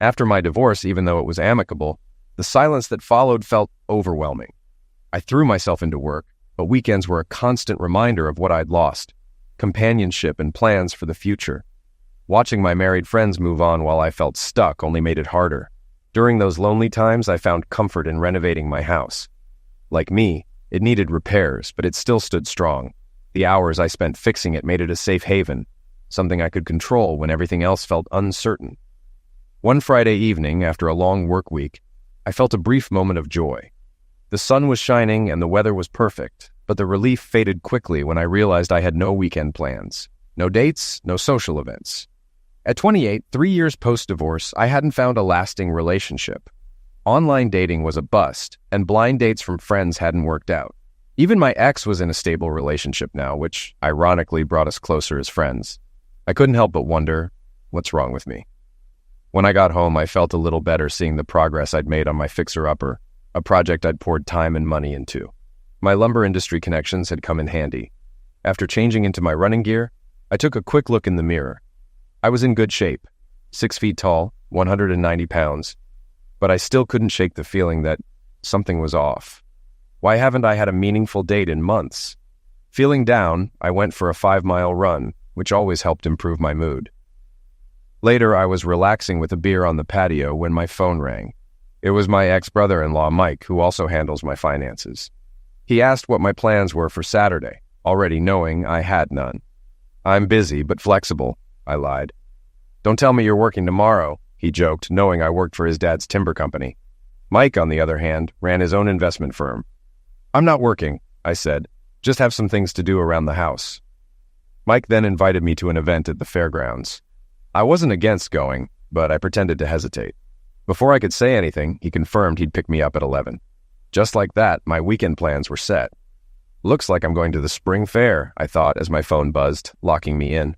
After my divorce, even though it was amicable, the silence that followed felt overwhelming. I threw myself into work, but weekends were a constant reminder of what I'd lost: companionship and plans for the future. Watching my married friends move on while I felt stuck only made it harder. During those lonely times, I found comfort in renovating my house. Like me, it needed repairs, but it still stood strong. The hours I spent fixing it made it a safe haven, something I could control when everything else felt uncertain. One Friday evening, after a long work week, I felt a brief moment of joy. The sun was shining and the weather was perfect, but the relief faded quickly when I realized I had no weekend plans. No dates, no social events. At 28, 3 years post-divorce, I hadn't found a lasting relationship. Online dating was a bust, and blind dates from friends hadn't worked out. Even my ex was in a stable relationship now, which ironically brought us closer as friends. I couldn't help but wonder, what's wrong with me? When I got home, I felt a little better seeing the progress I'd made on my fixer-upper, a project I'd poured time and money into. My lumber industry connections had come in handy. After changing into my running gear, I took a quick look in the mirror. I was in good shape, 6 feet tall, 190 pounds, but I still couldn't shake the feeling that something was off. Why haven't I had a meaningful date in months? Feeling down, I went for a 5-mile run, which always helped improve my mood. Later, I was relaxing with a beer on the patio when my phone rang. It was my ex-brother-in-law, Mike, who also handles my finances. He asked what my plans were for Saturday, already knowing I had none. "I'm busy, but flexible," I lied. "Don't tell me you're working tomorrow," he joked, knowing I worked for his dad's timber company. Mike, on the other hand, ran his own investment firm. "I'm not working," I said. "Just have some things to do around the house." Mike then invited me to an event at the fairgrounds. I wasn't against going, but I pretended to hesitate. Before I could say anything, he confirmed he'd pick me up at 11. Just like that, my weekend plans were set. "Looks like I'm going to the spring fair," I thought as my phone buzzed, locking me in.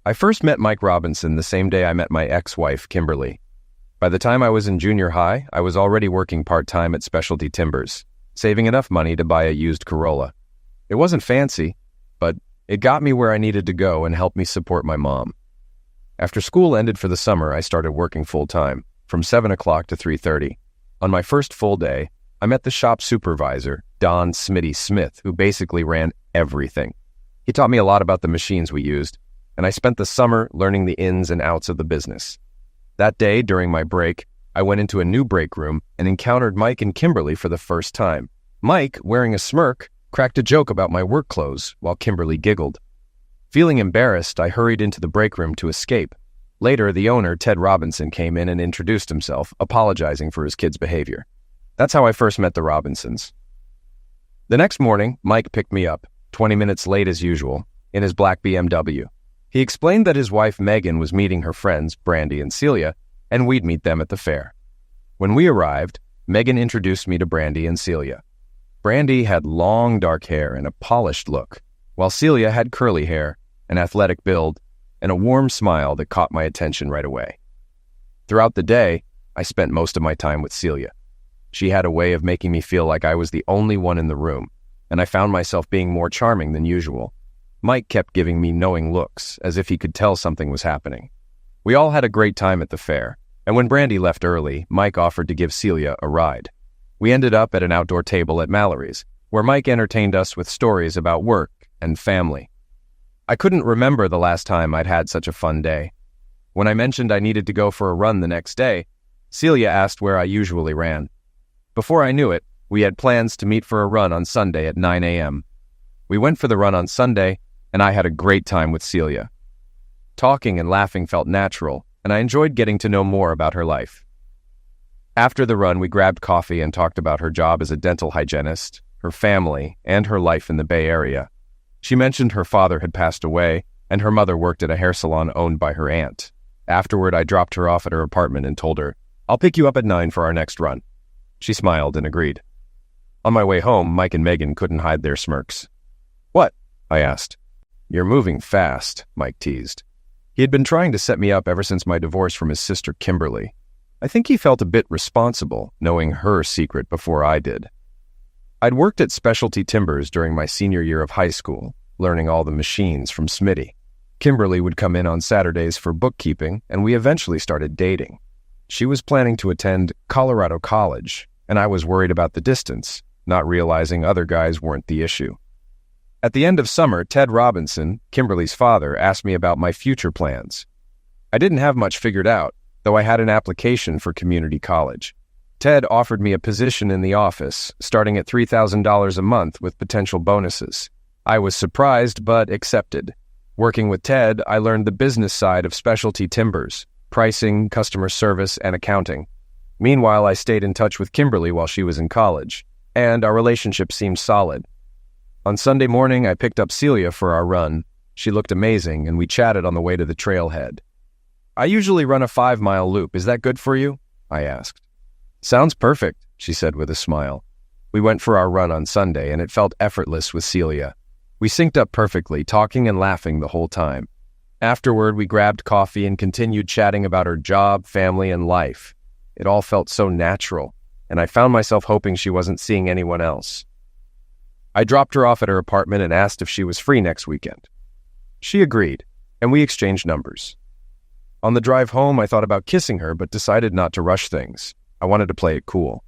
I first met Mike Robinson the same day I met my ex-wife, Kimberly. By the time I was in junior high, I was already working part-time at Specialty Timbers, saving enough money to buy a used Corolla. It wasn't fancy, but it got me where I needed to go and helped me support my mom. After school ended for the summer, I started working full-time, from 7 o'clock to 3:30. On my first full day, I met the shop supervisor, Don "Smitty" Smith, who basically ran everything. He taught me a lot about the machines we used, and I spent the summer learning the ins and outs of the business. That day, during my break, I went into a new break room and encountered Mike and Kimberly for the first time. Mike, wearing a smirk, cracked a joke about my work clothes, while Kimberly giggled. Feeling embarrassed, I hurried into the break room to escape. Later, the owner, Ted Robinson, came in and introduced himself, apologizing for his kids' behavior. That's how I first met the Robinsons. The next morning, Mike picked me up, 20 minutes late as usual, in his black BMW. He explained that his wife Megan was meeting her friends, Brandy and Celia, and we'd meet them at the fair. When we arrived, Megan introduced me to Brandy and Celia. Brandy had long dark hair and a polished look, while Celia had curly hair, an athletic build, and a warm smile that caught my attention right away. Throughout the day, I spent most of my time with Celia. She had a way of making me feel like I was the only one in the room, and I found myself being more charming than usual. Mike kept giving me knowing looks, as if he could tell something was happening. We all had a great time at the fair, and when Brandy left early, Mike offered to give Celia a ride. We ended up at an outdoor table at Mallory's, where Mike entertained us with stories about work and family. I couldn't remember the last time I'd had such a fun day. When I mentioned I needed to go for a run the next day, Celia asked where I usually ran. Before I knew it, we had plans to meet for a run on Sunday at 9 a.m. We went for the run on Sunday, and I had a great time with Celia. Talking and laughing felt natural, and I enjoyed getting to know more about her life. After the run, we grabbed coffee and talked about her job as a dental hygienist, her family, and her life in the Bay Area. She mentioned her father had passed away, and her mother worked at a hair salon owned by her aunt. Afterward, I dropped her off at her apartment and told her, "I'll pick you up at 9 for our next run." She smiled and agreed. On my way home, Mike and Megan couldn't hide their smirks. "What?" I asked. "You're moving fast," Mike teased. He had been trying to set me up ever since my divorce from his sister Kimberly. I think he felt a bit responsible, knowing her secret before I did. I'd worked at Specialty Timbers during my senior year of high school, learning all the machines from Smitty. Kimberly would come in on Saturdays for bookkeeping, and we eventually started dating. She was planning to attend Colorado College, and I was worried about the distance, not realizing other guys weren't the issue. At the end of summer, Ted Robinson, Kimberly's father, asked me about my future plans. I didn't have much figured out, though I had an application for community college. Ted offered me a position in the office, starting at $3,000 a month with potential bonuses. I was surprised, but accepted. Working with Ted, I learned the business side of specialty timbers, pricing, customer service, and accounting. Meanwhile, I stayed in touch with Kimberly while she was in college, and our relationship seemed solid. On Sunday morning, I picked up Celia for our run. She looked amazing, and we chatted on the way to the trailhead. "I usually run a 5-mile loop. Is that good for you?" I asked. "Sounds perfect," she said with a smile. We went for our run on Sunday, and it felt effortless with Celia. We synced up perfectly, talking and laughing the whole time. Afterward, we grabbed coffee and continued chatting about her job, family, and life. It all felt so natural, and I found myself hoping she wasn't seeing anyone else. I dropped her off at her apartment and asked if she was free next weekend. She agreed, and we exchanged numbers. On the drive home, I thought about kissing her, but decided not to rush things. I wanted to play it cool.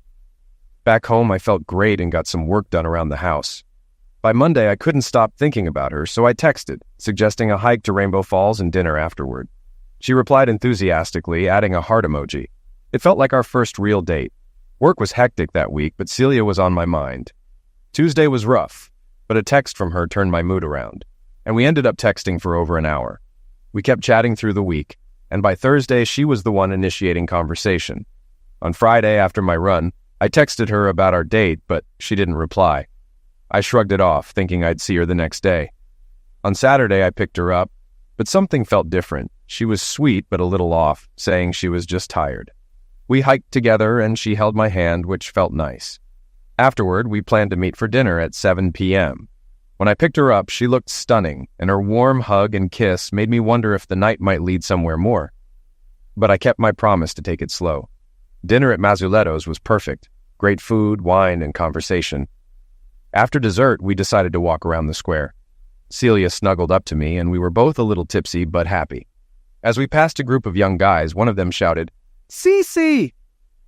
Back home, I felt great and got some work done around the house. By Monday, I couldn't stop thinking about her, so I texted, suggesting a hike to Rainbow Falls and dinner afterward. She replied enthusiastically, adding a heart emoji. It felt like our first real date. Work was hectic that week, but Celia was on my mind. Tuesday was rough, but a text from her turned my mood around, and we ended up texting for over an hour. We kept chatting through the week, and by Thursday, she was the one initiating conversation. On Friday, after my run, I texted her about our date, but she didn't reply. I shrugged it off, thinking I'd see her the next day. On Saturday, I picked her up, but something felt different. She was sweet, but a little off, saying she was just tired. We hiked together, and she held my hand, which felt nice. Afterward, we planned to meet for dinner at 7 p.m. When I picked her up, she looked stunning, and her warm hug and kiss made me wonder if the night might lead somewhere more. But I kept my promise to take it slow. Dinner at Mazzuletto's was perfect. Great food, wine, and conversation. After dessert, we decided to walk around the square. Celia snuggled up to me, and we were both a little tipsy but happy. As we passed a group of young guys, one of them shouted, "Cece!"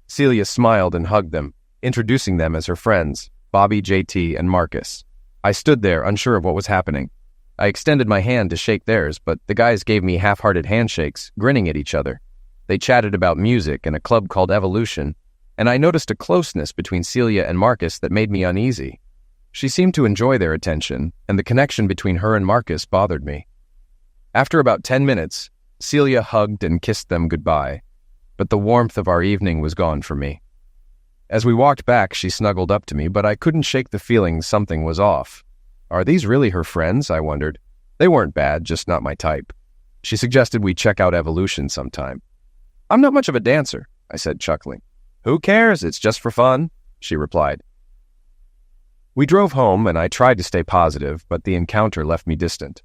Celia smiled and hugged them, introducing them as her friends, Bobby, JT, and Marcus. I stood there, unsure of what was happening. I extended my hand to shake theirs, but the guys gave me half-hearted handshakes, grinning at each other. They chatted about music and a club called Evolution, and I noticed a closeness between Celia and Marcus that made me uneasy. She seemed to enjoy their attention, and the connection between her and Marcus bothered me. After about 10 minutes, Celia hugged and kissed them goodbye, but the warmth of our evening was gone for me. As we walked back, she snuggled up to me, but I couldn't shake the feeling something was off. Are these really her friends? I wondered. They weren't bad, just not my type. She suggested we check out Evolution sometime. "I'm not much of a dancer," I said, chuckling. "Who cares? It's just for fun," she replied. We drove home, and I tried to stay positive, but the encounter left me distant.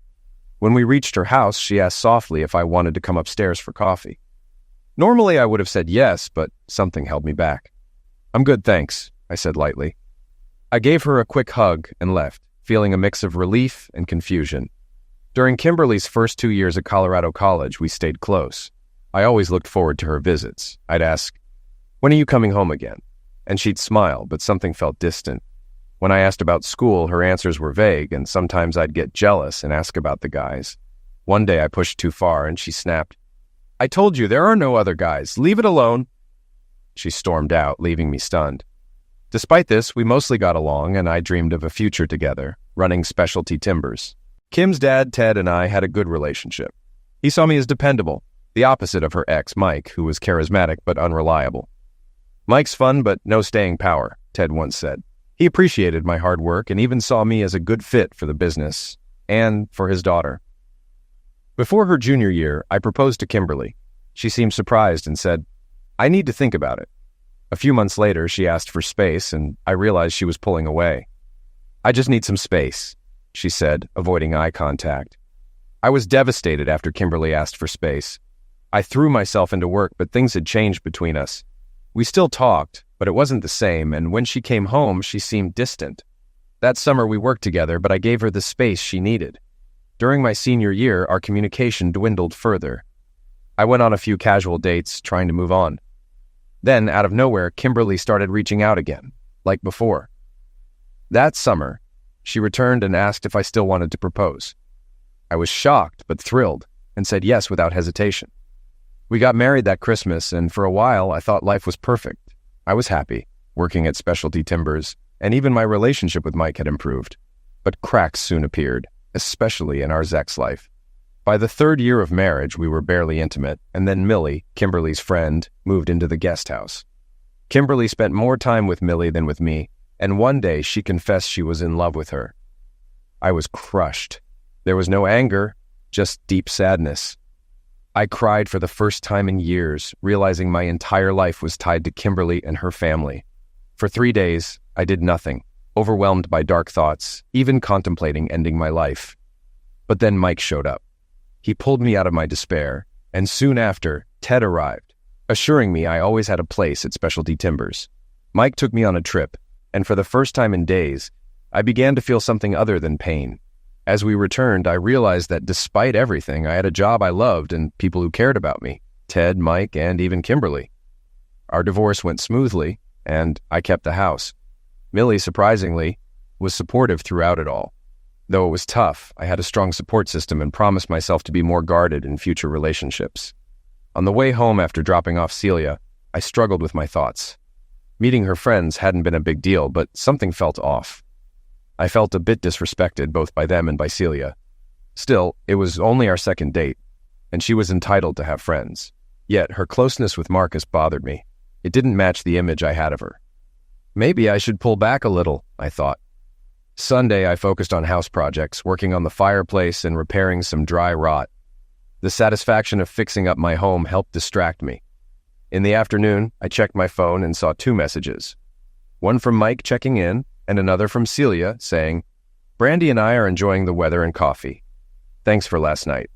When we reached her house, she asked softly if I wanted to come upstairs for coffee. Normally, I would have said yes, but something held me back. "I'm good, thanks," I said lightly. I gave her a quick hug and left, feeling a mix of relief and confusion. During Kimberly's first 2 years at Colorado College, we stayed close. I always looked forward to her visits. I'd ask, "When are you coming home again?" And she'd smile, but something felt distant. When I asked about school, her answers were vague, and sometimes I'd get jealous and ask about the guys. One day I pushed too far, and she snapped, "I told you there are no other guys. Leave it alone." She stormed out, leaving me stunned. Despite this, we mostly got along, and I dreamed of a future together, running specialty timbers. Kim's dad, Ted, and I had a good relationship. He saw me as dependable, the opposite of her ex, Mike, who was charismatic but unreliable. "Mike's fun, but no staying power," Ted once said. He appreciated my hard work and even saw me as a good fit for the business and for his daughter. Before her junior year, I proposed to Kimberly. She seemed surprised and said, "I need to think about it." A few months later, she asked for space, and I realized she was pulling away. "I just need some space," she said, avoiding eye contact. I was devastated after Kimberly asked for space. I threw myself into work, but things had changed between us. We still talked, but it wasn't the same, and when she came home, she seemed distant. That summer we worked together, but I gave her the space she needed. During my senior year, our communication dwindled further. I went on a few casual dates, trying to move on. Then, out of nowhere, Kimberly started reaching out again, like before. That summer, she returned and asked if I still wanted to propose. I was shocked but thrilled and said yes without hesitation. We got married that Christmas, and for a while I thought life was perfect. I was happy, working at Specialty Timbers, and even my relationship with Mike had improved. But cracks soon appeared, especially in our Zek's life. By the 3rd year of marriage, we were barely intimate, and then Millie, Kimberly's friend, moved into the guest house. Kimberly spent more time with Millie than with me, and one day she confessed she was in love with her. I was crushed. There was no anger, just deep sadness. I cried for the first time in years, realizing my entire life was tied to Kimberly and her family. For 3 days, I did nothing, overwhelmed by dark thoughts, even contemplating ending my life. But then Mike showed up. He pulled me out of my despair, and soon after, Ted arrived, assuring me I always had a place at Specialty Timbers. Mike took me on a trip, and for the first time in days, I began to feel something other than pain. As we returned, I realized that despite everything, I had a job I loved and people who cared about me, Ted, Mike, and even Kimberly. Our divorce went smoothly, and I kept the house. Millie, surprisingly, was supportive throughout it all. Though it was tough, I had a strong support system and promised myself to be more guarded in future relationships. On the way home after dropping off Celia, I struggled with my thoughts. Meeting her friends hadn't been a big deal, but something felt off. I felt a bit disrespected both by them and by Celia. Still, it was only our 2nd date, and she was entitled to have friends. Yet her closeness with Marcus bothered me. It didn't match the image I had of her. Maybe I should pull back a little, I thought. Sunday, I focused on house projects, working on the fireplace and repairing some dry rot. The satisfaction of fixing up my home helped distract me. In the afternoon, I checked my phone and saw 2 messages. One from Mike checking in, and another from Celia saying, "Brandy and I are enjoying the weather and coffee. Thanks for last night."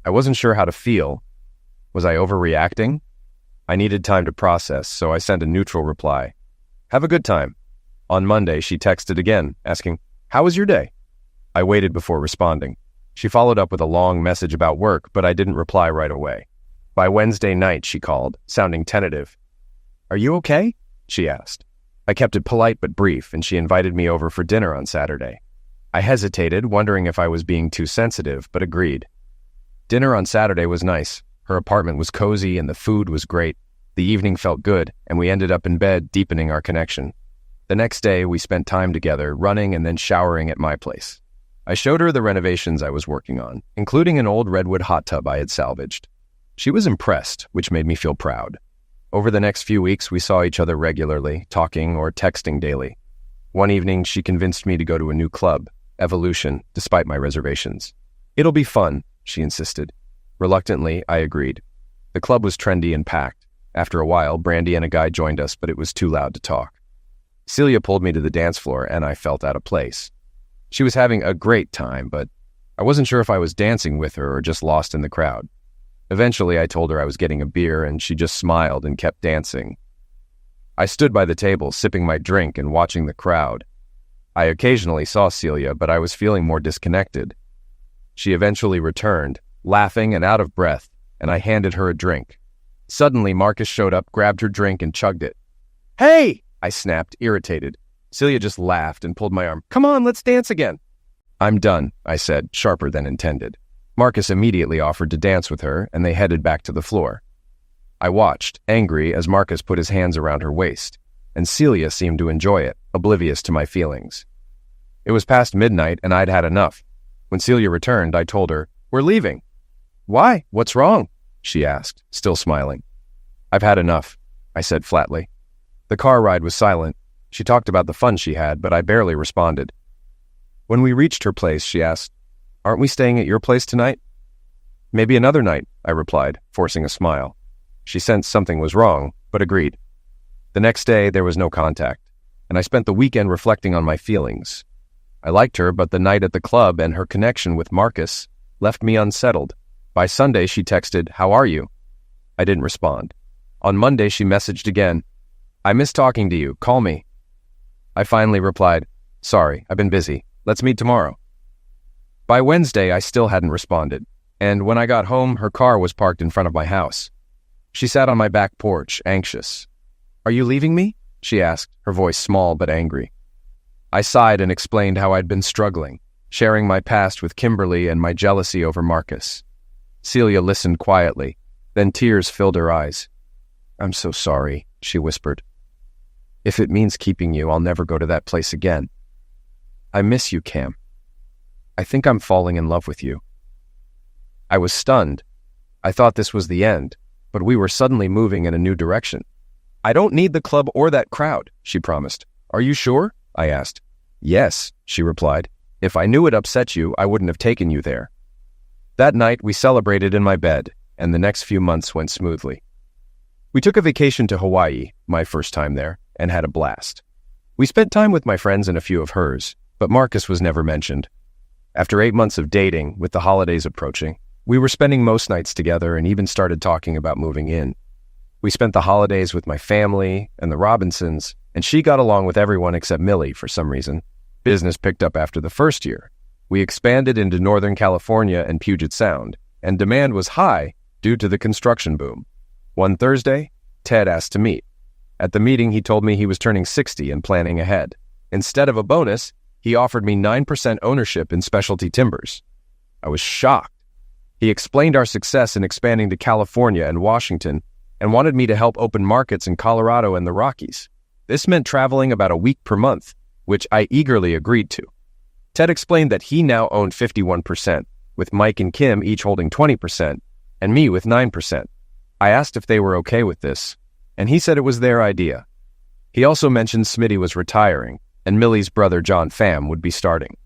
I wasn't sure how to feel. Was I overreacting? I needed time to process, so I sent a neutral reply. "Have a good time." On Monday, she texted again, asking, "How was your day?" I waited before responding. She followed up with a long message about work, but I didn't reply right away. By Wednesday night, she called, sounding tentative. "Are you okay?" she asked. I kept it polite but brief, and she invited me over for dinner on Saturday. I hesitated, wondering if I was being too sensitive, but agreed. Dinner on Saturday was nice. Her apartment was cozy and the food was great. The evening felt good, and we ended up in bed, deepening our connection. The next day, we spent time together, running and then showering at my place. I showed her the renovations I was working on, including an old redwood hot tub I had salvaged. She was impressed, which made me feel proud. Over the next few weeks, we saw each other regularly, talking or texting daily. One evening, she convinced me to go to a new club, Evolution, despite my reservations. "It'll be fun," she insisted. Reluctantly, I agreed. The club was trendy and packed. After a while, Brandy and a guy joined us, but it was too loud to talk. Celia pulled me to the dance floor, and I felt out of place. She was having a great time, but I wasn't sure if I was dancing with her or just lost in the crowd. Eventually, I told her I was getting a beer, and she just smiled and kept dancing. I stood by the table, sipping my drink and watching the crowd. I occasionally saw Celia, but I was feeling more disconnected. She eventually returned, laughing and out of breath, and I handed her a drink. Suddenly, Marcus showed up, grabbed her drink, and chugged it. "Hey!" I snapped, irritated. Celia just laughed and pulled my arm. "Come on, let's dance again." "I'm done," I said, sharper than intended. Marcus immediately offered to dance with her, and they headed back to the floor. I watched, angry, as Marcus put his hands around her waist, and Celia seemed to enjoy it, oblivious to my feelings. It was past midnight, and I'd had enough. When Celia returned, I told her, "We're leaving." "Why? What's wrong?" she asked, still smiling. "I've had enough," I said flatly. The car ride was silent. She talked about the fun she had, but I barely responded. When we reached her place, she asked, "Aren't we staying at your place tonight?" "Maybe another night," I replied, forcing a smile. She sensed something was wrong, but agreed. The next day, there was no contact, and I spent the weekend reflecting on my feelings. I liked her, but the night at the club and her connection with Marcus left me unsettled. By Sunday, she texted, "How are you?" I didn't respond. On Monday, she messaged again, "I miss talking to you. Call me." I finally replied, "Sorry, I've been busy. Let's meet tomorrow." By Wednesday, I still hadn't responded, and when I got home, her car was parked in front of my house. She sat on my back porch, anxious. "Are you leaving me?" she asked, her voice small but angry. I sighed and explained how I'd been struggling, sharing my past with Kimberly and my jealousy over Marcus. Celia listened quietly, then tears filled her eyes. "I'm so sorry," she whispered. "If it means keeping you, I'll never go to that place again. I miss you, Cam. I think I'm falling in love with you." I was stunned. I thought this was the end, but we were suddenly moving in a new direction. "I don't need the club or that crowd," she promised. "Are you sure?" I asked. "Yes," she replied. "If I knew it upset you, I wouldn't have taken you there." That night, we celebrated in my bed, and the next few months went smoothly. We took a vacation to Hawaii, my first time there, and had a blast. We spent time with my friends and a few of hers, but Marcus was never mentioned. After 8 months of dating, with the holidays approaching, we were spending most nights together and even started talking about moving in. We spent the holidays with my family and the Robinsons, and she got along with everyone except Millie for some reason. Business picked up after the first year. We expanded into Northern California and Puget Sound, and demand was high due to the construction boom. One Thursday, Ted asked to meet. At the meeting, he told me he was turning 60 and planning ahead. Instead of a bonus, he offered me 9% ownership in Specialty Timbers. I was shocked. He explained our success in expanding to California and Washington and wanted me to help open markets in Colorado and the Rockies. This meant traveling about a week per month, which I eagerly agreed to. Ted explained that he now owned 51%, with Mike and Kim each holding 20%, and me with 9%. I asked if they were okay with this, and he said it was their idea. He also mentioned Smitty was retiring, and Millie's brother John Pham would be starting.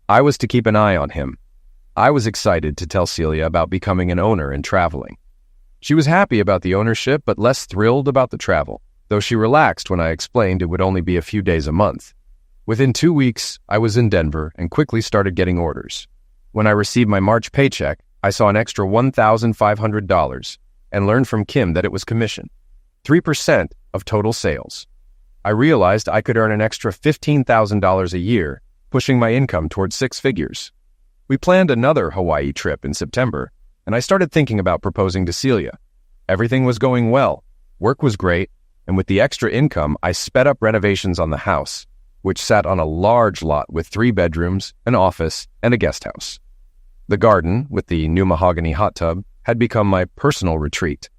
I was to keep an eye on him. I was excited to tell Celia about becoming an owner and traveling. She was happy about the ownership, but less thrilled about the travel, though she relaxed when I explained it would only be a few days a month. Within 2 weeks, I was in Denver and quickly started getting orders. When I received my March paycheck, I saw an extra $1,500 and learned from Kim that it was commission, 3% of total sales. I realized I could earn an extra $15,000 a year, pushing my income towards 6 figures. We planned another Hawaii trip in September, and I started thinking about proposing to Celia. Everything was going well, work was great, and with the extra income, I sped up renovations on the house, which sat on a large lot with 3 bedrooms, an office, and a guest house. The garden, with the new mahogany hot tub, had become my personal retreat.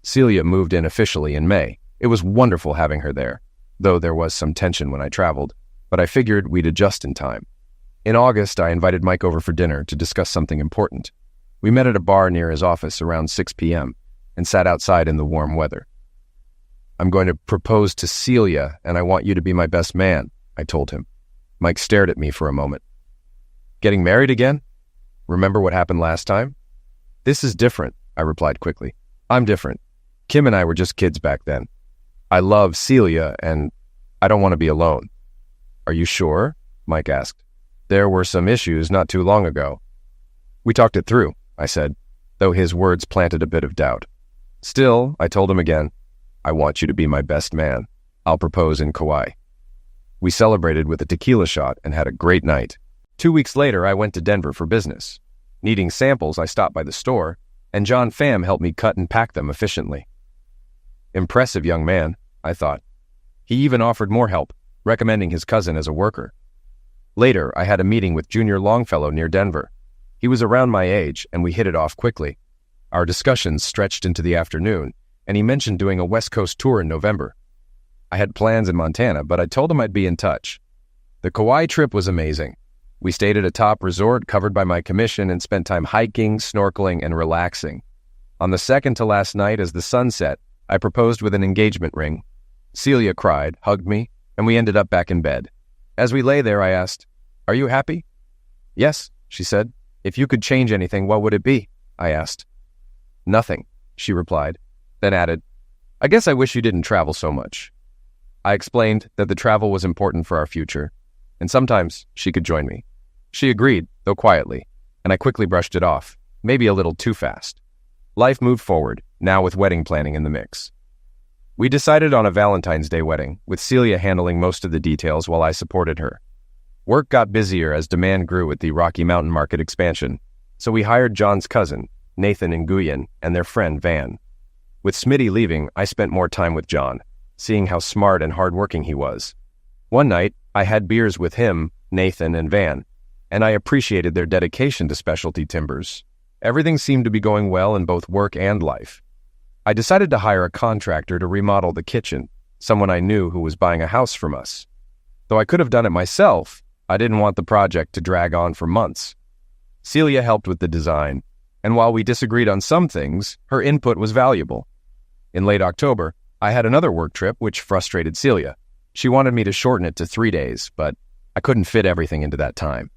Celia moved in officially in May. It was wonderful having her there, though there was some tension when I traveled, but I figured we'd adjust in time. In August, I invited Mike over for dinner to discuss something important. We met at a bar near his office around 6 p.m. and sat outside in the warm weather. "I'm going to propose to Celia, and I want you to be my best man," I told him. Mike stared at me for a moment. "Getting married again? Remember what happened last time?" "This is different," I replied quickly. "I'm different. Kim and I were just kids back then. I love Celia, and I don't want to be alone." "Are you sure?" Mike asked. "There were some issues not too long ago." "We talked it through," I said, though his words planted a bit of doubt. Still, I told him again, "I want you to be my best man. I'll propose in Kauai." We celebrated with a tequila shot and had a great night. 2 weeks later, I went to Denver for business. Needing samples, I stopped by the store, and John Pham helped me cut and pack them efficiently. Impressive young man, I thought. He even offered more help, recommending his cousin as a worker. Later, I had a meeting with Junior Longfellow near Denver. He was around my age, and we hit it off quickly. Our discussions stretched into the afternoon, and he mentioned doing a West Coast tour in November. I had plans in Montana, but I told him I'd be in touch. The Kauai trip was amazing. We stayed at a top resort covered by my commission and spent time hiking, snorkeling, and relaxing. On the second to last night, as the sun set, I proposed with an engagement ring. Celia cried, hugged me, and we ended up back in bed. As we lay there, I asked, "Are you happy?" "Yes," she said. "If you could change anything, what would it be?" I asked. "Nothing," she replied, then added, "I guess I wish you didn't travel so much." I explained that the travel was important for our future, and sometimes she could join me. She agreed, though quietly, and I quickly brushed it off, maybe a little too fast. Life moved forward, now with wedding planning in the mix. We decided on a Valentine's Day wedding, with Celia handling most of the details while I supported her. Work got busier as demand grew with the Rocky Mountain Market expansion, so we hired John's cousin, Nathan Nguyen, and their friend Van. With Smitty leaving, I spent more time with John, seeing how smart and hardworking he was. One night, I had beers with him, Nathan, and Van, and I appreciated their dedication to Specialty Timbers. Everything seemed to be going well in both work and life. I decided to hire a contractor to remodel the kitchen, someone I knew who was buying a house from us. Though I could have done it myself, I didn't want the project to drag on for months. Celia helped with the design, and while we disagreed on some things, her input was valuable. In late October, I had another work trip which frustrated Celia. She wanted me to shorten it to 3 days, but I couldn't fit everything into that time.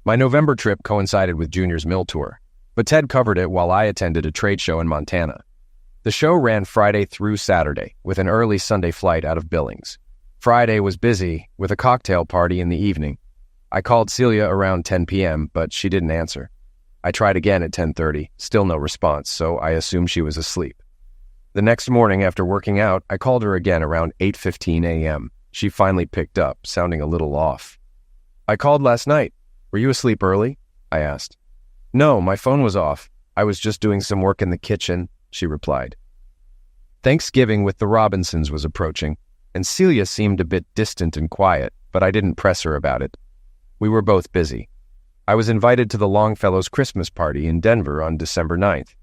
My November trip coincided with Junior's mill tour, but Ted covered it while I attended a trade show in Montana. The show ran Friday through Saturday, with an early Sunday flight out of Billings. Friday was busy, with a cocktail party in the evening. I called Celia around 10 p.m., but she didn't answer. I tried again at 10:30, still no response, so I assumed she was asleep. The next morning after working out, I called her again around 8:15 a.m. She finally picked up, sounding a little off. "I called last night. Were you asleep early?" I asked. "No, my phone was off. I was just doing some work in the kitchen," she replied. Thanksgiving with the Robinsons was approaching, and Celia seemed a bit distant and quiet, but I didn't press her about it. We were both busy. I was invited to the Longfellow's Christmas party in Denver on December 9th.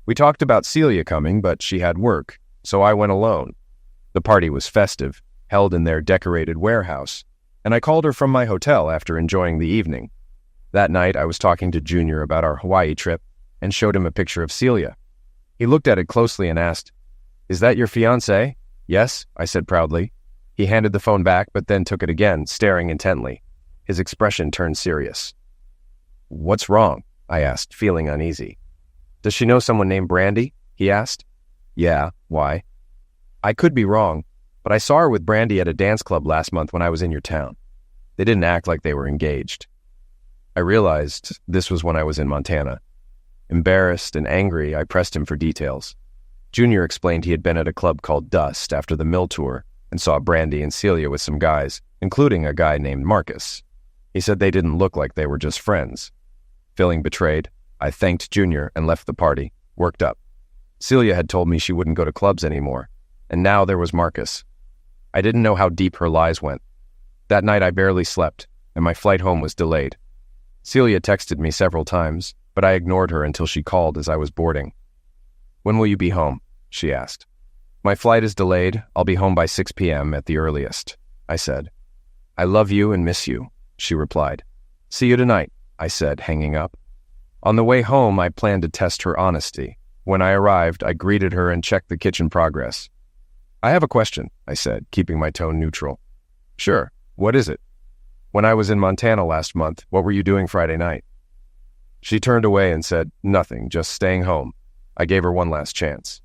We talked about Celia coming, but she had work, so I went alone. The party was festive, held in their decorated warehouse, and I called her from my hotel after enjoying the evening. That night, I was talking to Junior about our Hawaii trip and showed him a picture of Celia. He looked at it closely and asked, "Is that your fiancée?" "Yes," I said proudly. He handed the phone back, but then took it again, staring intently. His expression turned serious. "What's wrong?" I asked, feeling uneasy. "Does she know someone named Brandy?" he asked. "Yeah, why?" "I could be wrong, but I saw her with Brandy at a dance club last month when I was in your town. They didn't act like they were engaged." I realized this was when I was in Montana. Embarrassed and angry, I pressed him for details. Junior explained he had been at a club called Dust after the mill tour and saw Brandy and Celia with some guys, including a guy named Marcus. He said they didn't look like they were just friends. Feeling betrayed, I thanked Junior and left the party, worked up. Celia had told me she wouldn't go to clubs anymore, and now there was Marcus. I didn't know how deep her lies went. That night I barely slept, and my flight home was delayed. Celia texted me several times, but I ignored her until she called as I was boarding. "When will you be home?" she asked. "My flight is delayed. I'll be home by 6 p.m. at the earliest," I said. "I love you and miss you," she replied. "See you tonight," I said, hanging up. On the way home, I planned to test her honesty. When I arrived, I greeted her and checked the kitchen progress. "I have a question," I said, keeping my tone neutral. "Sure. What is it?" "When I was in Montana last month, what were you doing Friday night?" She turned away and said, "Nothing, just staying home." I gave her one last chance.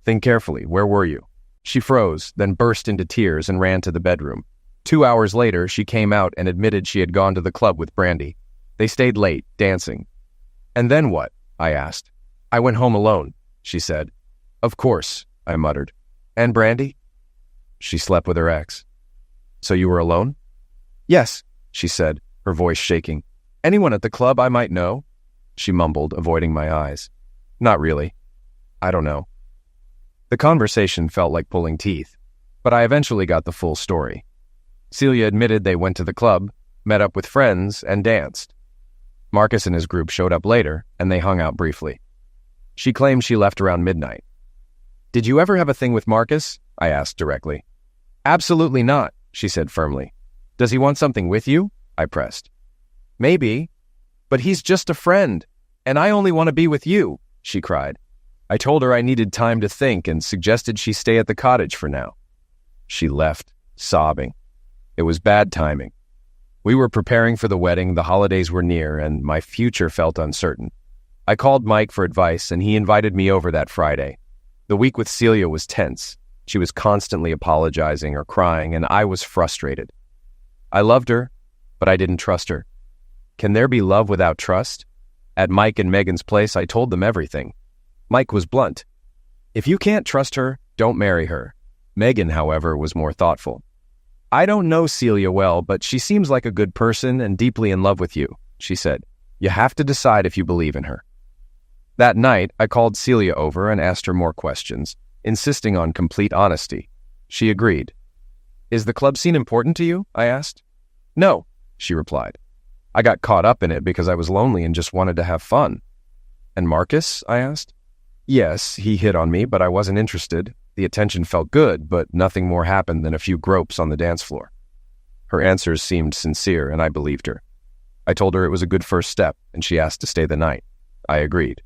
"Think carefully. Where were you?" She froze, then burst into tears and ran to the bedroom. 2 hours later, she came out and admitted she had gone to the club with Brandy. They stayed late, dancing. "And then what?" I asked. "I went home alone," she said. "Of course," I muttered. "And Brandy?" "She slept with her ex." "So you were alone?" "Yes," she said, her voice shaking. "Anyone at the club I might know?" She mumbled, avoiding my eyes. "Not really. I don't know." The conversation felt like pulling teeth, but I eventually got the full story. Celia admitted they went to the club, met up with friends, and danced. Marcus and his group showed up later, and they hung out briefly. She claimed she left around midnight. "Did you ever have a thing with Marcus?" I asked directly. "Absolutely not," she said firmly. "Does he want something with you?" I pressed. "Maybe, but he's just a friend, and I only want to be with you," she cried. I told her I needed time to think and suggested she stay at the cottage for now. She left, sobbing. It was bad timing. We were preparing for the wedding, the holidays were near, and my future felt uncertain. I called Mike for advice, and he invited me over that Friday. The week with Celia was tense. She was constantly apologizing or crying, and I was frustrated. I loved her, but I didn't trust her. Can there be love without trust? At Mike and Megan's place, I told them everything. Mike was blunt. "If you can't trust her, don't marry her." Megan, however, was more thoughtful. "I don't know Celia well, but she seems like a good person and deeply in love with you," she said. "You have to decide if you believe in her." That night, I called Celia over and asked her more questions, insisting on complete honesty. She agreed. "Is the club scene important to you?" I asked. "No," she replied. "I got caught up in it because I was lonely and just wanted to have fun." "And Marcus?" I asked. "Yes, he hit on me, but I wasn't interested. The attention felt good, but nothing more happened than a few gropes on the dance floor." Her answers seemed sincere, and I believed her. I told her it was a good first step, and she asked to stay the night. I agreed.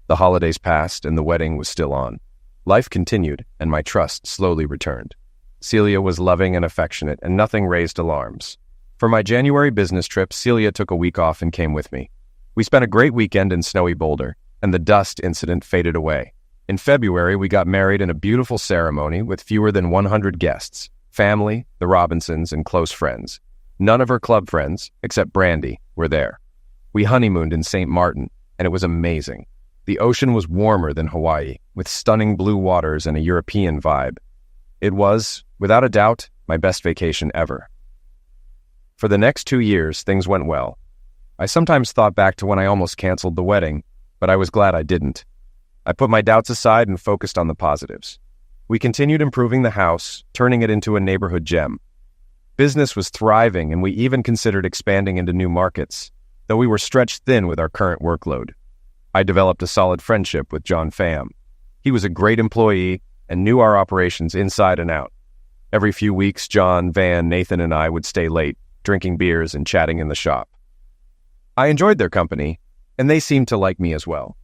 The holidays passed, and the wedding was still on. Life continued, and my trust slowly returned. Celia was loving and affectionate, and nothing raised alarms. For my January business trip, Celia took a week off and came with me. We spent a great weekend in snowy Boulder, and the dust incident faded away. In February, we got married in a beautiful ceremony with fewer than 100 guests, family, the Robinsons, and close friends. None of her club friends, except Brandy, were there. We honeymooned in St. Martin, and it was amazing. The ocean was warmer than Hawaii, with stunning blue waters and a European vibe. It was, without a doubt, my best vacation ever. For the next 2 years, things went well. I sometimes thought back to when I almost canceled the wedding, but I was glad I didn't. I put my doubts aside and focused on the positives. We continued improving the house, turning it into a neighborhood gem. Business was thriving, and we even considered expanding into new markets, though we were stretched thin with our current workload. I developed a solid friendship with John Pham. He was a great employee and knew our operations inside and out. Every few weeks, John, Van, Nathan, and I would stay late, drinking beers and chatting in the shop. I enjoyed their company, and they seemed to like me as well.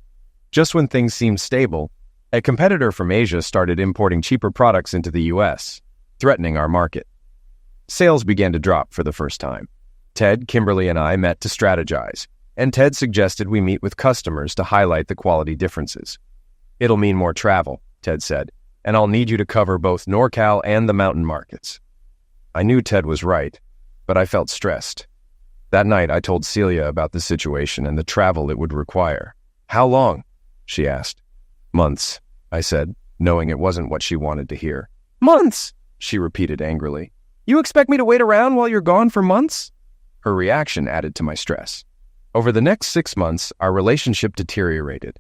Just when things seemed stable, a competitor from Asia started importing cheaper products into the U.S., threatening our market. Sales began to drop for the first time. Ted, Kimberly, and I met to strategize, and Ted suggested we meet with customers to highlight the quality differences. "It'll mean more travel," Ted said, "and I'll need you to cover both NorCal and the mountain markets." I knew Ted was right, but I felt stressed. That night, I told Celia about the situation and the travel it would require. "How long?" she asked. "Months," I said, knowing it wasn't what she wanted to hear. "Months?" she repeated angrily. "You expect me to wait around while you're gone for months?" Her reaction added to my stress. Over the next 6 months, our relationship deteriorated.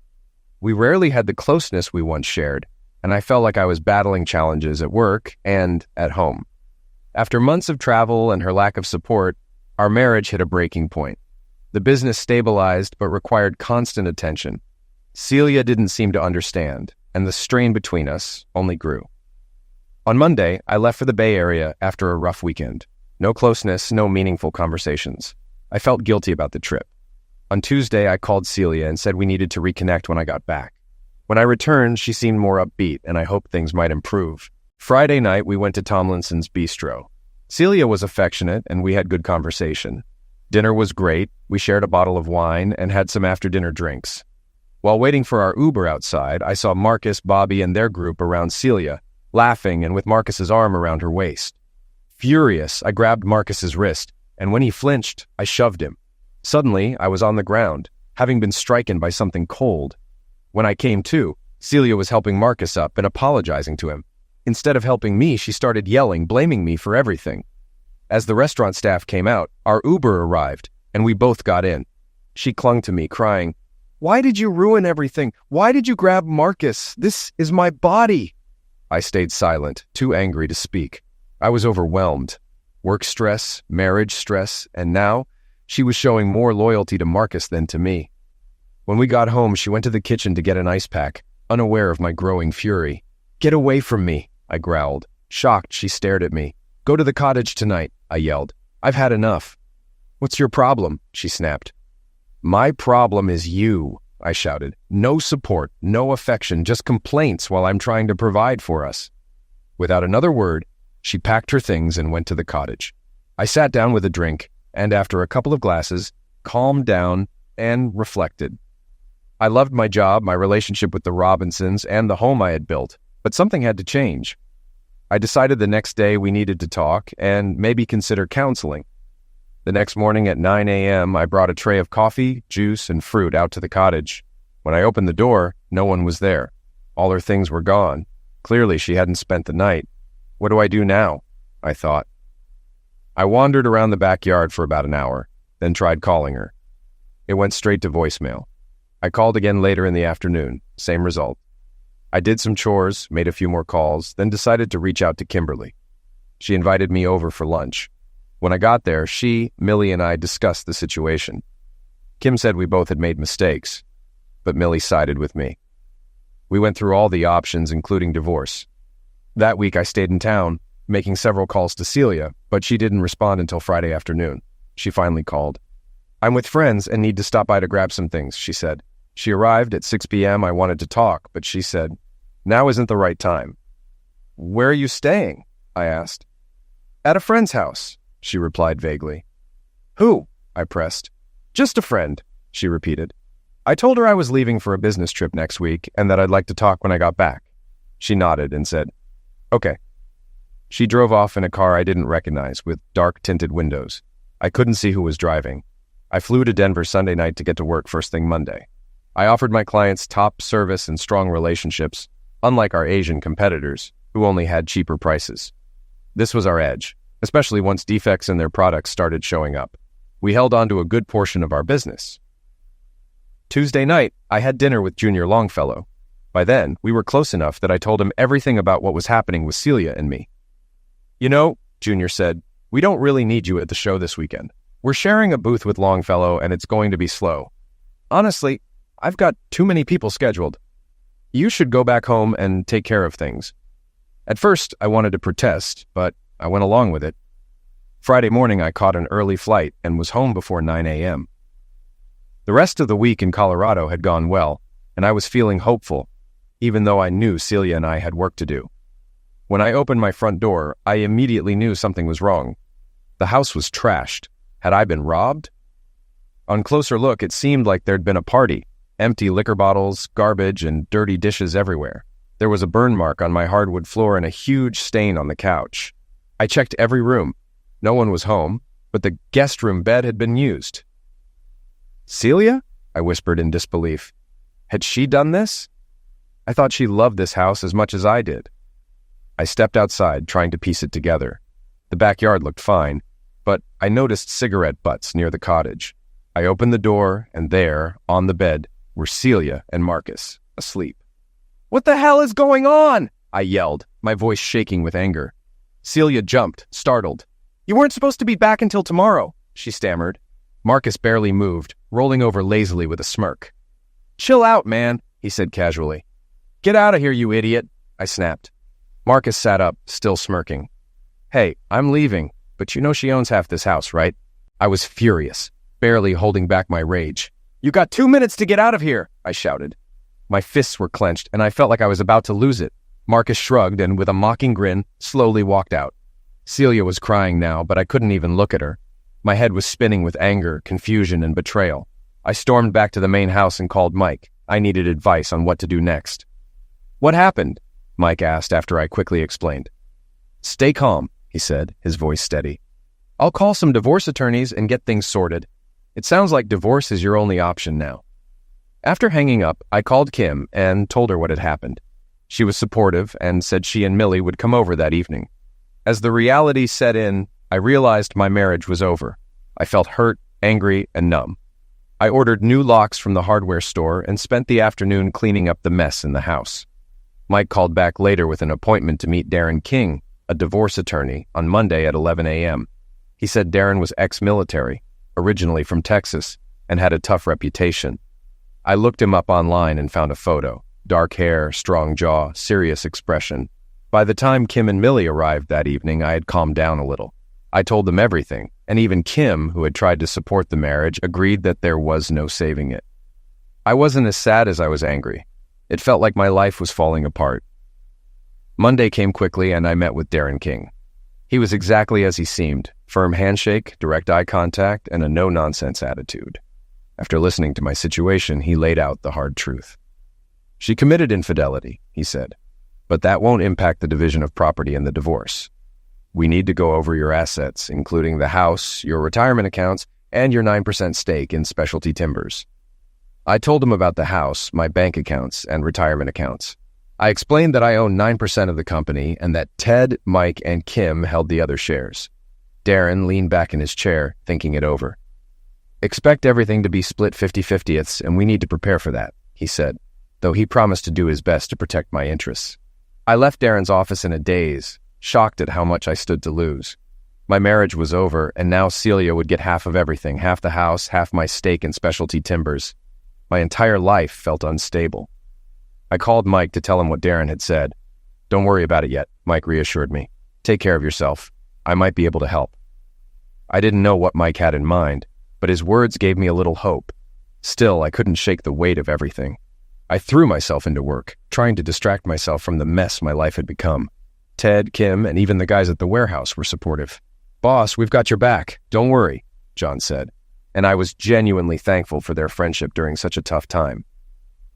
We rarely had the closeness we once shared, and I felt like I was battling challenges at work and at home. After months of travel and her lack of support, our marriage hit a breaking point. The business stabilized but required constant attention. Celia didn't seem to understand, and the strain between us only grew. On Monday, I left for the Bay Area after a rough weekend. No closeness, no meaningful conversations. I felt guilty about the trip. On Tuesday, I called Celia and said we needed to reconnect when I got back. When I returned, she seemed more upbeat, and I hoped things might improve. Friday night, we went to Tomlinson's Bistro. Celia was affectionate, and we had good conversation. Dinner was great. We shared a bottle of wine and had some after-dinner drinks. While waiting for our Uber outside, I saw Marcus, Bobby, and their group around Celia, laughing and with Marcus's arm around her waist. Furious, I grabbed Marcus's wrist, and when he flinched, I shoved him. Suddenly, I was on the ground, having been stricken by something cold. When I came to, Celia was helping Marcus up and apologizing to him. Instead of helping me, she started yelling, blaming me for everything. As the restaurant staff came out, our Uber arrived, and we both got in. She clung to me, crying, "Why did you ruin everything? Why did you grab Marcus? This is my body." I stayed silent, too angry to speak. I was overwhelmed. Work stress, marriage stress, and now she was showing more loyalty to Marcus than to me. When we got home, she went to the kitchen to get an ice pack, unaware of my growing fury. "Get away from me," I growled. Shocked, she stared at me. "Go to the cottage tonight," I yelled. "I've had enough." "What's your problem?" she snapped. "My problem is you," I shouted. "No support, no affection, just complaints while I'm trying to provide for us." Without another word, she packed her things and went to the cottage. I sat down with a drink, and after a couple of glasses, calmed down and reflected. I loved my job, my relationship with the Robinsons, and the home I had built, but something had to change. I decided the next day we needed to talk and maybe consider counseling. The next morning at 9 a.m., I brought a tray of coffee, juice, and fruit out to the cottage. When I opened the door, no one was there. All her things were gone. Clearly, she hadn't spent the night. What do I do now? I thought. I wandered around the backyard for about an hour, then tried calling her. It went straight to voicemail. I called again later in the afternoon, same result. I did some chores, made a few more calls, then decided to reach out to Kimberly. She invited me over for lunch. When I got there, she, Millie, and I discussed the situation. Kim said we both had made mistakes, but Millie sided with me. We went through all the options, including divorce. That week I stayed in town, making several calls to Celia, but she didn't respond until Friday afternoon. She finally called. "I'm with friends and need to stop by to grab some things," she said. She arrived at 6 p.m. I wanted to talk, but she said, "Now isn't the right time." "Where are you staying?" I asked. "At a friend's house," she replied vaguely. "Who?" I pressed. "Just a friend," she repeated. I told her I was leaving for a business trip next week and that I'd like to talk when I got back. She nodded and said, "Okay." She drove off in a car I didn't recognize with dark tinted windows. I couldn't see who was driving. I flew to Denver Sunday night to get to work first thing Monday. I offered my clients top service and strong relationships, unlike our Asian competitors, who only had cheaper prices. This was our edge, especially once defects in their products started showing up. We held on to a good portion of our business. Tuesday night, I had dinner with Junior Longfellow. By then, we were close enough that I told him everything about what was happening with Celia and me. "You know," Junior said, "we don't really need you at the show this weekend. We're sharing a booth with Longfellow and it's going to be slow. Honestly, I've got too many people scheduled. You should go back home and take care of things." At first, I wanted to protest, but I went along with it. Friday morning, I caught an early flight and was home before 9 a.m. The rest of the week in Colorado had gone well, and I was feeling hopeful, even though I knew Celia and I had work to do. When I opened my front door, I immediately knew something was wrong. The house was trashed. Had I been robbed? On closer look, it seemed like there'd been a party. Empty liquor bottles, garbage, and dirty dishes everywhere. There was a burn mark on my hardwood floor and a huge stain on the couch. I checked every room. No one was home, but the guest room bed had been used. "Celia?" I whispered in disbelief. Had she done this? I thought she loved this house as much as I did. I stepped outside, trying to piece it together. The backyard looked fine, but I noticed cigarette butts near the cottage. I opened the door, and there, on the bed, were Celia and Marcus, asleep. "What the hell is going on?" I yelled, my voice shaking with anger. Celia jumped, startled. "You weren't supposed to be back until tomorrow," she stammered. Marcus barely moved, rolling over lazily with a smirk. "Chill out, man," he said casually. "Get out of here, you idiot," I snapped. Marcus sat up, still smirking. "Hey, I'm leaving, but you know she owns half this house, right?" I was furious, barely holding back my rage. "You got 2 minutes to get out of here," I shouted. My fists were clenched, and I felt like I was about to lose it. Marcus shrugged and, with a mocking grin, slowly walked out. Celia was crying now, but I couldn't even look at her. My head was spinning with anger, confusion, and betrayal. I stormed back to the main house and called Mike. I needed advice on what to do next. "What happened?" Mike asked after I quickly explained. "Stay calm," he said, his voice steady. "I'll call some divorce attorneys and get things sorted. It sounds like divorce is your only option now." After hanging up, I called Kim and told her what had happened. She was supportive and said she and Millie would come over that evening. As the reality set in, I realized my marriage was over. I felt hurt, angry, and numb. I ordered new locks from the hardware store and spent the afternoon cleaning up the mess in the house. Mike called back later with an appointment to meet Darren King, a divorce attorney, on Monday at 11 a.m. He said Darren was ex-military, originally from Texas, and had a tough reputation. I looked him up online and found a photo. Dark hair, strong jaw, serious expression. By the time Kim and Millie arrived that evening, I had calmed down a little. I told them everything, and even Kim, who had tried to support the marriage, agreed that there was no saving it. I wasn't as sad as I was angry. It felt like my life was falling apart. Monday came quickly, and I met with Darren King. He was exactly as he seemed, firm handshake, direct eye contact, and a no-nonsense attitude. After listening to my situation, he laid out the hard truth. "She committed infidelity," he said, "but that won't impact the division of property and the divorce. We need to go over your assets, including the house, your retirement accounts, and your 9% stake in Specialty Timbers." I told him about the house, my bank accounts, and retirement accounts. I explained that I own 9% of the company and that Ted, Mike, and Kim held the other shares. Darren leaned back in his chair, thinking it over. Expect everything to be split 50-50ths, and we need to prepare for that, he said, though he promised to do his best to protect my interests. I left Darren's office in a daze, shocked at how much I stood to lose. My marriage was over, and now Celia would get half of everything, half the house, half my stake in Specialty Timbers. My entire life felt unstable. I called Mike to tell him what Darren had said. "Don't worry about it yet," Mike reassured me. "Take care of yourself. I might be able to help." I didn't know what Mike had in mind, but his words gave me a little hope. Still, I couldn't shake the weight of everything. I threw myself into work, trying to distract myself from the mess my life had become. Ted, Kim, and even the guys at the warehouse were supportive. "Boss, we've got your back. Don't worry," John said, and I was genuinely thankful for their friendship during such a tough time.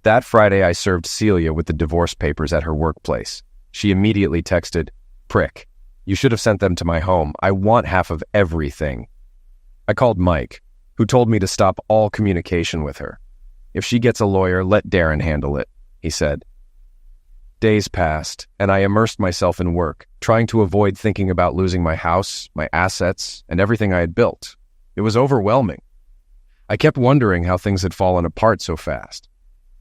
That Friday, I served Celia with the divorce papers at her workplace. She immediately texted, "Prick, you should have sent them to my home. I want half of everything." I called Mike, who told me to stop all communication with her. "If she gets a lawyer, let Darren handle it," he said. Days passed, and I immersed myself in work, trying to avoid thinking about losing my house, my assets, and everything I had built. It was overwhelming. I kept wondering how things had fallen apart so fast.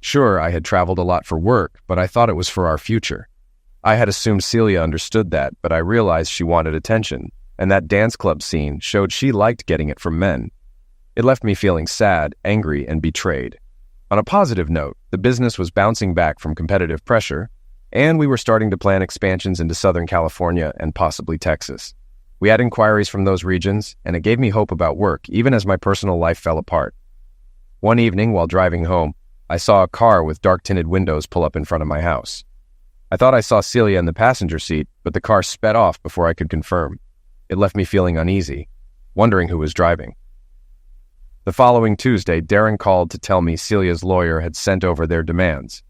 Sure, I had traveled a lot for work, but I thought it was for our future. I had assumed Celia understood that, but I realized she wanted attention, and that dance club scene showed she liked getting it from men. It left me feeling sad, angry, and betrayed. On a positive note, the business was bouncing back from competitive pressure, and we were starting to plan expansions into Southern California and possibly Texas. We had inquiries from those regions, and it gave me hope about work, even as my personal life fell apart. One evening, while driving home, I saw a car with dark-tinted windows pull up in front of my house. I thought I saw Celia in the passenger seat, but the car sped off before I could confirm. It left me feeling uneasy, wondering who was driving. The following Tuesday, Darren called to tell me Celia's lawyer had sent over their demands.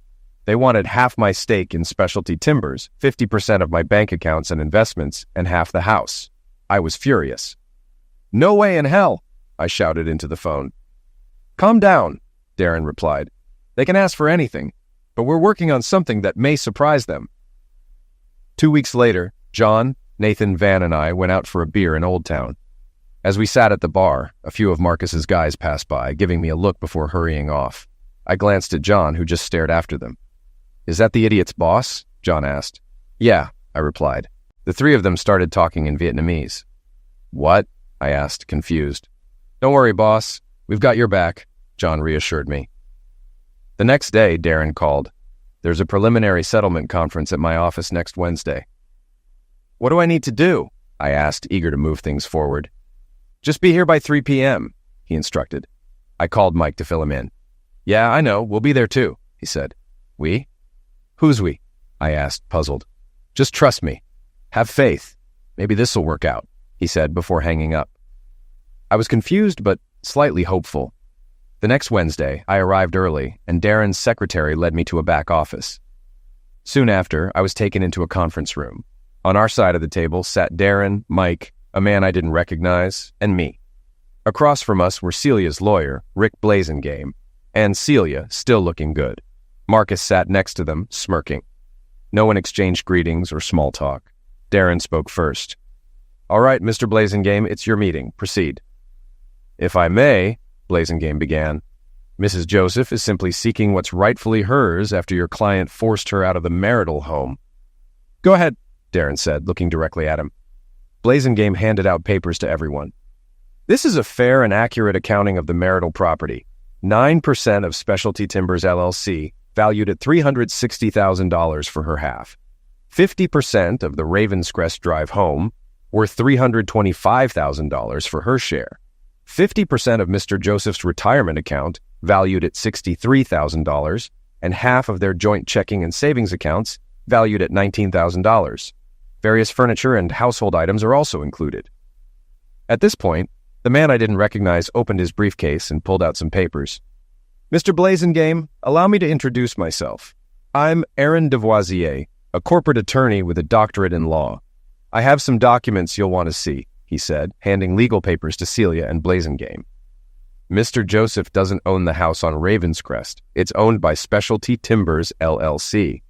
They wanted half my stake in Specialty Timbers, 50% of my bank accounts and investments, and half the house. I was furious. "No way in hell," I shouted into the phone. "Calm down," Darren replied. "They can ask for anything, but we're working on something that may surprise them." 2 weeks later, John, Nathan, Van, and I went out for a beer in Old Town. As we sat at the bar, a few of Marcus's guys passed by, giving me a look before hurrying off. I glanced at John, who just stared after them. "Is that the idiot's boss?" John asked. "Yeah," I replied. The three of them started talking in Vietnamese. "What?" I asked, confused. "Don't worry, boss. We've got your back," John reassured me. The next day, Darren called. "There's a preliminary settlement conference at my office next Wednesday." "What do I need to do?" I asked, eager to move things forward. "Just be here by 3 p.m., he instructed. I called Mike to fill him in. "Yeah, I know. We'll be there too," he said. "We? Who's we?" I asked, puzzled. "Just trust me. Have faith. Maybe this'll work out," he said before hanging up. I was confused but slightly hopeful. The next Wednesday, I arrived early, and Darren's secretary led me to a back office. Soon after, I was taken into a conference room. On our side of the table sat Darren, Mike, a man I didn't recognize, and me. Across from us were Celia's lawyer, Rick Blazengame, and Celia, still looking good. Marcus sat next to them, smirking. No one exchanged greetings or small talk. Darren spoke first. "All right, Mr. Blazengame, it's your meeting. Proceed." "If I may," Blazengame began, "Mrs. Joseph is simply seeking what's rightfully hers after your client forced her out of the marital home." "Go ahead," Darren said, looking directly at him. Blazengame handed out papers to everyone. "This is a fair and accurate accounting of the marital property. 9% of Specialty Timbers LLC, valued at $360,000 for her half. 50% of the Ravenscrest Drive home, worth $325,000 for her share. 50% of Mr. Joseph's retirement account, valued at $63,000, and half of their joint checking and savings accounts, valued at $19,000. Various furniture and household items are also included." At this point, the man I didn't recognize opened his briefcase and pulled out some papers. "Mr. Blazengame, allow me to introduce myself. I'm Aaron Devoisier, a corporate attorney with a doctorate in law. I have some documents you'll want to see," he said, handing legal papers to Celia and Blazengame. "Mr. Joseph doesn't own the house on Ravenscrest. It's owned by Specialty Timbers, LLC.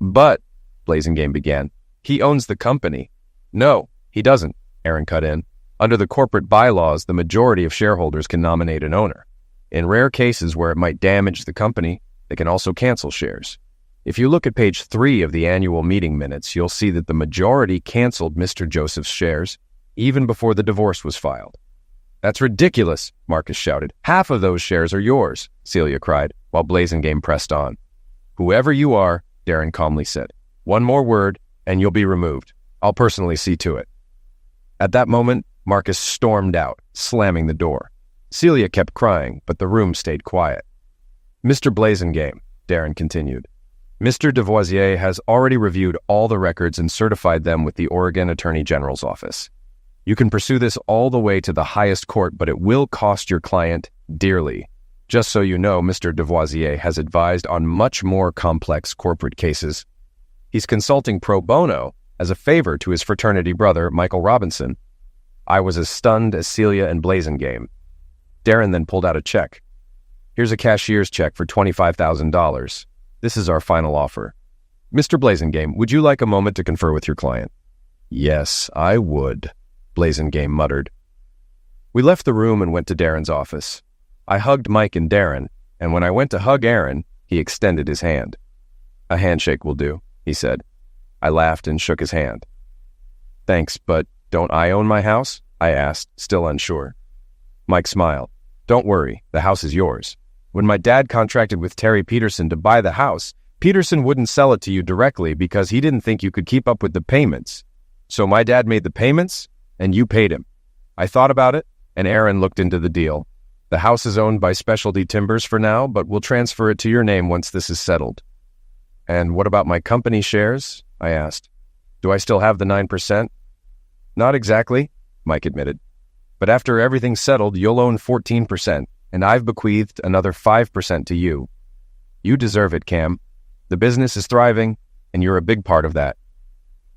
"But," Blazengame began, "he owns the company." "No, he doesn't," Aaron cut in. Under the corporate bylaws, the majority of shareholders can nominate an owner. In rare cases where it might damage the company, they can also cancel shares. If you look at page 3 of the annual meeting minutes, you'll see that the majority canceled Mr. Joseph's shares even before the divorce was filed. "That's ridiculous," Marcus shouted. "Half of those shares are yours," Celia cried, while Blazingame pressed on. "Whoever you are," Darren calmly said, "one more word and you'll be removed. I'll personally see to it." At that moment, Marcus stormed out, slamming the door. Celia kept crying, but the room stayed quiet. "Mr. Blazingame," Darren continued, "Mr. Devoisier has already reviewed all the records and certified them with the Oregon Attorney General's office. You can pursue this all the way to the highest court, but it will cost your client dearly. Just so you know, Mr. Devoisier has advised on much more complex corporate cases. He's consulting pro bono as a favor to his fraternity brother, Michael Robinson." I was as stunned as Celia and Blazingame. Darren then pulled out a check. "Here's a cashier's check for $25,000. This is our final offer. Mr. Blazingame, would you like a moment to confer with your client?" "Yes, I would," Blazingame muttered. We left the room and went to Darren's office. I hugged Mike and Darren, and when I went to hug Aaron, he extended his hand. "A handshake will do," he said. I laughed and shook his hand. "Thanks, but don't I own my house?" I asked, still unsure. Mike smiled. "Don't worry, the house is yours. When my dad contracted with Terry Peterson to buy the house, Peterson wouldn't sell it to you directly because he didn't think you could keep up with the payments. So my dad made the payments, and you paid him. I thought about it, and Aaron looked into the deal. The house is owned by Specialty Timbers for now, but we'll transfer it to your name once this is settled." "And what about my company shares?" I asked. "Do I still have the 9%? "Not exactly," Mike admitted. "But after everything's settled, you'll own 14%, and I've bequeathed another 5% to you. You deserve it, Cam. The business is thriving, and you're a big part of that."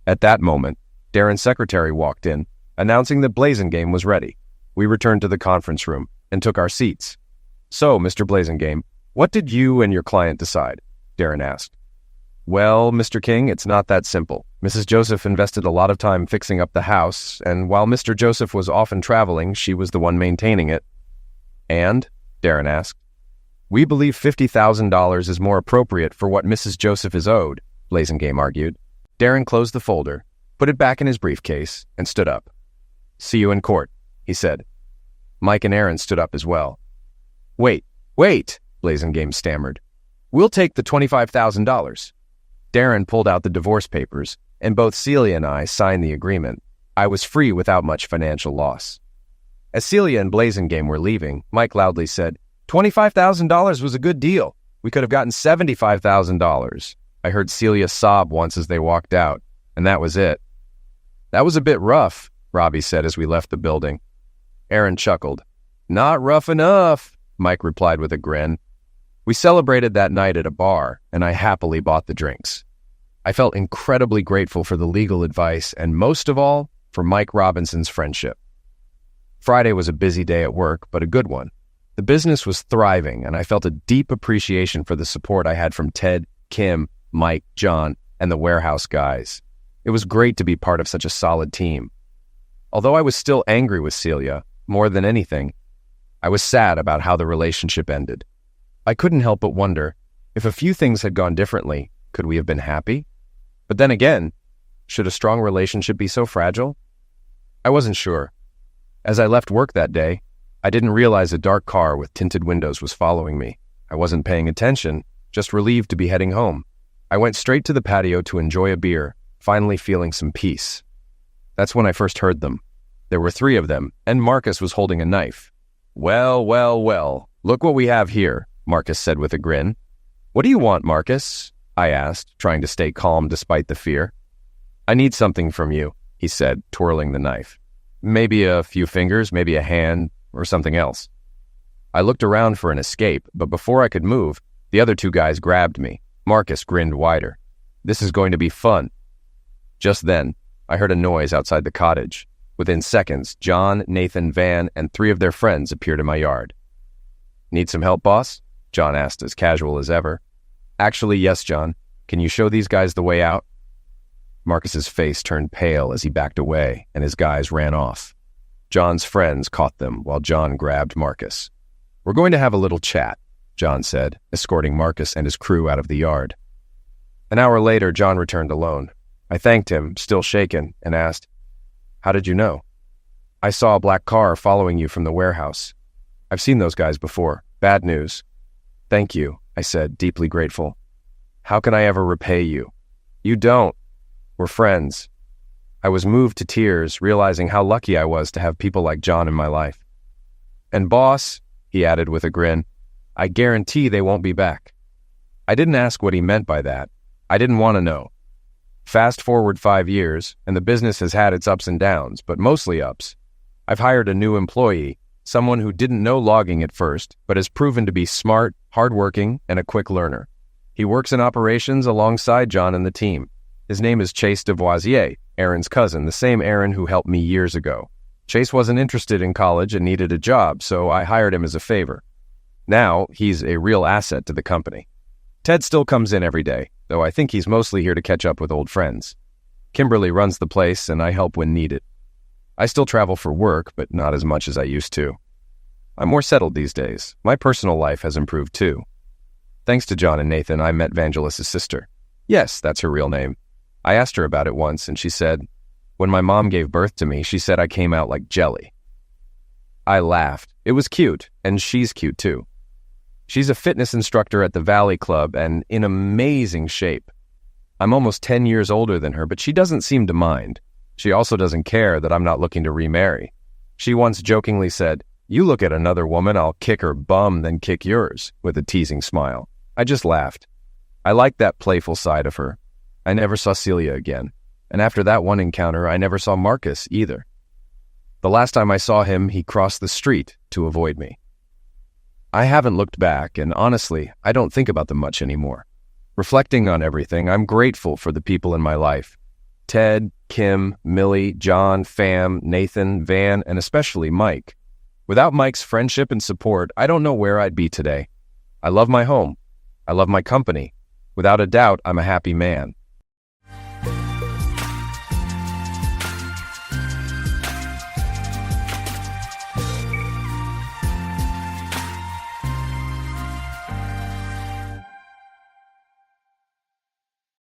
At that moment, Darren's secretary walked in, announcing that Blazingame was ready. We returned to the conference room and took our seats. "So, Mr. Blazingame, what did you and your client decide?" Darren asked. "Well, Mr. King, it's not that simple. Mrs. Joseph invested a lot of time fixing up the house, and while Mr. Joseph was often traveling, she was the one maintaining it." "And?" Darren asked. "We believe $50,000 is more appropriate for what Mrs. Joseph is owed," Blazingame argued. Darren closed the folder, put it back in his briefcase, and stood up. "See you in court," he said. Mike and Aaron stood up as well. Wait, Blazingame stammered. "We'll take the $25,000. Darren pulled out the divorce papers, and both Celia and I signed the agreement. I was free without much financial loss. As Celia and Blazingame were leaving, Mike loudly said, $25,000 was a good deal. We could have gotten $75,000. I heard Celia sob once as they walked out, and that was it. "That was a bit rough," Robbie said as we left the building. Aaron chuckled. "Not rough enough," Mike replied with a grin. We celebrated that night at a bar, and I happily bought the drinks. I felt incredibly grateful for the legal advice and, most of all, for Mike Robinson's friendship. Friday was a busy day at work, but a good one. The business was thriving, and I felt a deep appreciation for the support I had from Ted, Kim, Mike, John, and the warehouse guys. It was great to be part of such a solid team. Although I was still angry with Celia, more than anything, I was sad about how the relationship ended. I couldn't help but wonder, if a few things had gone differently, could we have been happy? But then again, should a strong relationship be so fragile? I wasn't sure. As I left work that day, I didn't realize a dark car with tinted windows was following me. I wasn't paying attention, just relieved to be heading home. I went straight to the patio to enjoy a beer, finally feeling some peace. That's when I first heard them. There were 3 of them, and Marcus was holding a knife. Well, look what we have here," Marcus said with a grin. "What do you want, Marcus?" I asked, trying to stay calm despite the fear. "I need something from you," he said, twirling the knife. "Maybe a few fingers, maybe a hand, or something else." I looked around for an escape, but before I could move, the other 2 guys grabbed me. Marcus grinned wider. "This is going to be fun." Just then, I heard a noise outside the cottage. Within seconds, John, Nathan, Van, and 3 of their friends appeared in my yard. "Need some help, boss?" John asked, as casual as ever. "Actually, yes, John. Can you show these guys the way out?" Marcus's face turned pale as he backed away, and his guys ran off. John's friends caught them while John grabbed Marcus. "We're going to have a little chat," John said, escorting Marcus and his crew out of the yard. An hour later, John returned alone. I thanked him, still shaken, and asked, "How did you know?" "I saw a black car following you from the warehouse. I've seen those guys before. Bad news." "Thank you," I said, deeply grateful. "How can I ever repay you?" "You don't. We're friends." I was moved to tears, realizing how lucky I was to have people like John in my life. "And boss," he added with a grin, "I guarantee they won't be back." I didn't ask what he meant by that. I didn't want to know. Fast forward 5 years, and the business has had its ups and downs, but mostly ups. I've hired a new employee, someone who didn't know logging at first, but has proven to be smart, hardworking, and a quick learner. He works in operations alongside John and the team. His name is Chase Devoisier, Aaron's cousin, the same Aaron who helped me years ago. Chase wasn't interested in college and needed a job, so I hired him as a favor. Now, he's a real asset to the company. Ted still comes in every day, though I think he's mostly here to catch up with old friends. Kimberly runs the place, and I help when needed. I still travel for work, but not as much as I used to. I'm more settled these days. My personal life has improved too. Thanks to John and Nathan, I met Vangelis' sister. Yes, that's her real name. I asked her about it once, and she said, "When my mom gave birth to me, she said I came out like jelly." I laughed. It was cute, and she's cute too. She's a fitness instructor at the Valley Club and in amazing shape. I'm almost 10 years older than her, but she doesn't seem to mind. She also doesn't care that I'm not looking to remarry. She once jokingly said, "You look at another woman, I'll kick her bum, then kick yours," with a teasing smile. I just laughed. I liked that playful side of her. I never saw Celia again, and after that one encounter, I never saw Marcus either. The last time I saw him, he crossed the street to avoid me. I haven't looked back, and honestly, I don't think about them much anymore. Reflecting on everything, I'm grateful for the people in my life. Ted, Kim, Millie, John, Fam, Nathan, Van, and especially Mike. Without Mike's friendship and support, I don't know where I'd be today. I love my home. I love my company. Without a doubt, I'm a happy man.